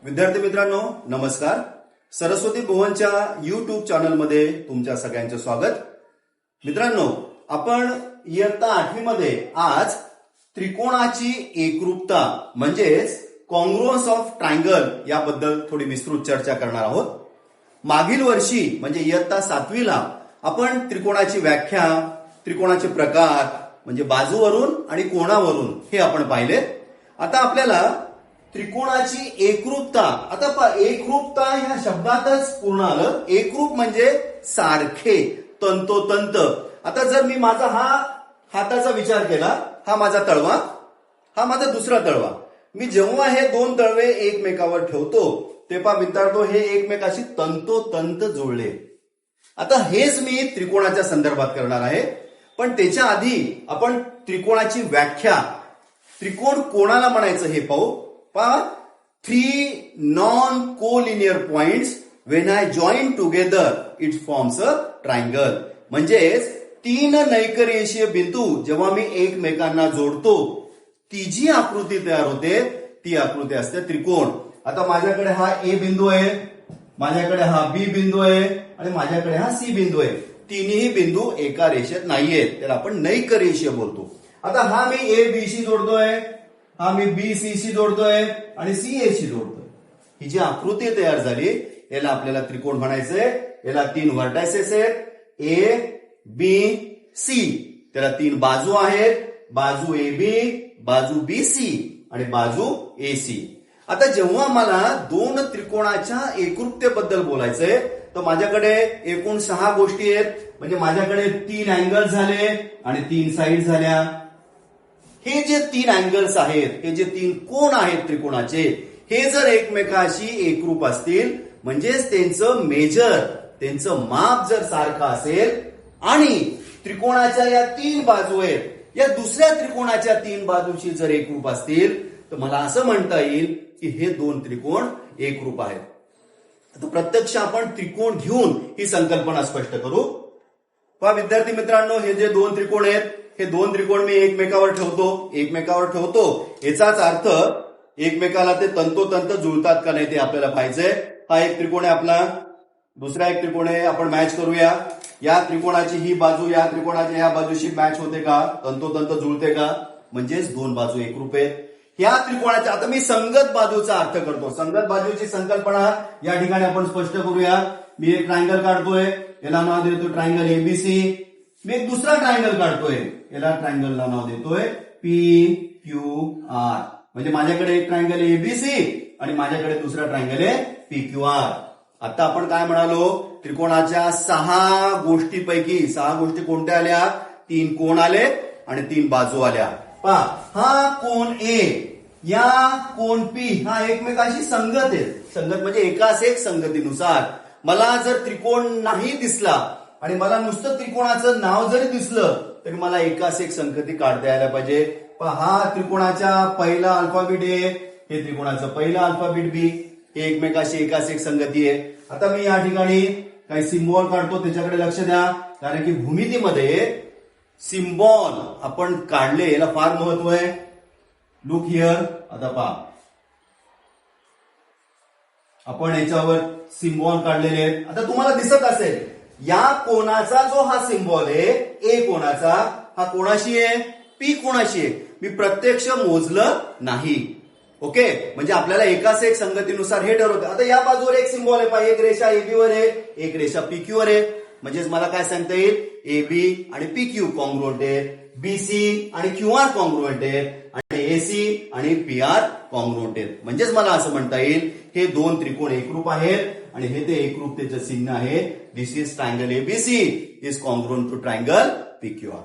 विद्यार्थी मित्रांनो नमस्कार. सरस्वती भुवनच्या युट्यूब चॅनलमध्ये तुमच्या सगळ्यांचे स्वागत. मित्रांनो, आपण इयत्ता 8वी मध्ये आज त्रिकोणाची एकरूपता म्हणजेच कॉन्ग्रुअन्स ऑफ ट्रायंगल याबद्दल थोडी विस्तृत चर्चा करणार आहोत. मागील वर्षी म्हणजे इयत्ता 7वीला आपण त्रिकोणाची व्याख्या, त्रिकोणाचे प्रकार म्हणजे बाजूवरून आणि कोणावरून हे आपण पाहिले. आता आपल्याला त्रिकोणाची एकरूपता, आता एकरूपता ह्या शब्दातच पूर्ण आलं. एकरूप म्हणजे सारखे, तंतोतंत. आता जर मी माझा हा हाताचा विचार केला, हा माझा तळवा, हा माझा दुसरा तळवा. मी जेव्हा हे दोन तळवे एकमेकावर ठेवतो तेव्हा विद्यार्थी हे एकमेकाशी तंतोतंत जुळले. आता हेच मी त्रिकोणाच्या संदर्भात करणार आहे. पण त्याच्या आधी आपण त्रिकोणाची व्याख्या, त्रिकोण कोणाला म्हणायचं हे पाहू. Three non-collinear points when I join together it forms a triangle. म्हणजेच तीन नैकरेषीय बिंदू जेव्हा मी एकमेकांना जोडतो ती जी आकृती तयार होते ती आकृती असते त्रिकोण. आता माझ्याकडे हा ए बिंदू आहे, माझ्याकडे हा बी बिंदू आहे आणि माझ्याकडे हा सी बिंदू आहे. तिन्ही बिंदू एका रेषेत नाहीयेत, त्याला आपण नैकरेषीय बोलतो. आता हा मी ए बी शी जोडतोय, हा मी बी सी शी जोडतोय आणि सी ए शी जोडतोय. ही जी आकृती तयार झाली याला आपल्याला त्रिकोण म्हणायचंय. याला तीन व्हर्टायसेस आहेत, ए बी सी. त्याला तीन बाजू आहेत, बाजू ए बी, बाजू बी सी आणि बाजू ए सी. आता जेव्हा मला दोन त्रिकोणाच्या एकरूपतेबद्दल बोलायचंय तर माझ्याकडे एकूण 6 गोष्टी आहेत. म्हणजे माझ्याकडे 3 अँगल झाले आणि 3 साईड झाल्या. हे जे 3 अँगल्स आहेत, हे जे 3 कोण आहेत त्रिकोणाचे, हे जर एकमेकाशी एकरूप असतील म्हणजेच त्यांचं मेजर, त्यांचं माप जर सारखं असेल आणि त्रिकोणाच्या या 3 बाजू आहेत, या दुसऱ्या त्रिकोणाच्या 3 बाजूशी जर एकरूप असतील तर मला असं म्हणता येईल की हे दोन त्रिकोण एकरूप आहेत. आता प्रत्यक्ष आपण त्रिकोण घेऊन ही संकल्पना स्पष्ट करू. पहा विद्यार्थी मित्रांनो, हे जे दोन त्रिकोण आहेत, हे दोन त्रिकोण मी एकमेकावर ठेवतो याचाच अर्थ एकमेकाला ते तंतोतंत जुळतात का नाही ते आपल्याला पाहिजे. हा एक त्रिकोण आहे आपला, दुसरा एक त्रिकोण आहे, आपण मॅच करूया. या त्रिकोणाची ही बाजू या त्रिकोणाच्या ह्या बाजूशी मॅच होते का, तंतोतंत जुळते का, म्हणजेच दोन बाजू एकरूप आहेत. या त्रिकोणाच्या, आता मी संगत बाजूचा अर्थ करतो. संगत बाजूची संकल्पना या ठिकाणी आपण स्पष्ट करूया. मी एक ट्रायंगल काढतोय, याला नाव देतो ट्रायंगल एबीसी. मी एक दुसरा ट्रायंगल काढतोय, याला ट्रायंगलला नाव देतोय पी क्यू आर. म्हणजे माझ्याकडे एक ट्रायंगल आहे एबीसी आणि माझ्याकडे दुसरा ट्रायंगल आहे पी क्यू आर. आता आपण काय म्हणालो, त्रिकोणाच्या 6 गोष्टीपैकी 6 गोष्टी कोणत्या आल्या, 3 कोण आले आणि 3 बाजू आल्या. पहा, हा कोण ए, या कोण पी, हा एकमेकाशी संगत आहे. संगत म्हणजे एकाच एक संगतीनुसार. मला जर त्रिकोण नाही दिसला आणि मला नुसतं त्रिकोणाचं नाव जरी दिसलं तरी मला एकाच एक संगती काढता यायला पाहिजे. हा त्रिकोणाचा पहिला अल्फाबेट ए, हे त्रिकोणाचं पहिला अल्फाबेट बी, हे एकमेकाशी एकाच एक संगती आहे. आता मी या ठिकाणी काही सिम्बॉल काढतो, त्याच्याकडे लक्ष द्या. कारण की भूमितीमध्ये सिम्बॉल आपण काढले याला फार महत्व आहे. Look here. आता पहा, आपण याच्यावर सिम्बॉल काढलेले आहेत. आता तुम्हाला दिसत असेल या कोणाचा जो हा सिम्बॉल आहे ए कोणाचा, हा कोणाशी आहे, पी कोणाशी आहे, मी प्रत्यक्ष मोजलं नाही. ओके, म्हणजे आपल्याला एकाच एक संगतीनुसार हे ठरवतं. आता या बाजूवर एक सिम्बॉल आहे, एक रेषा एबी वर आहे, एक रेषा पीक्यू वर आहे. म्हणजेच मला काय सांगता येईल, एबी आणि पीक्यू कॉन्ग्रुएंट आहे, बीसी आणि क्यू आर कॉन्ग्रुएंट आहे आणि एसी आणि पी आर कॉन्ग्रुएंट आहेत. म्हणजेच मला असं म्हणता येईल हे दोन त्रिकोण एकरूप आहेत आणि हे ते एकरूपतेचं चिन्ह आहे. This is triangle ABC is congruent to triangle PQ R.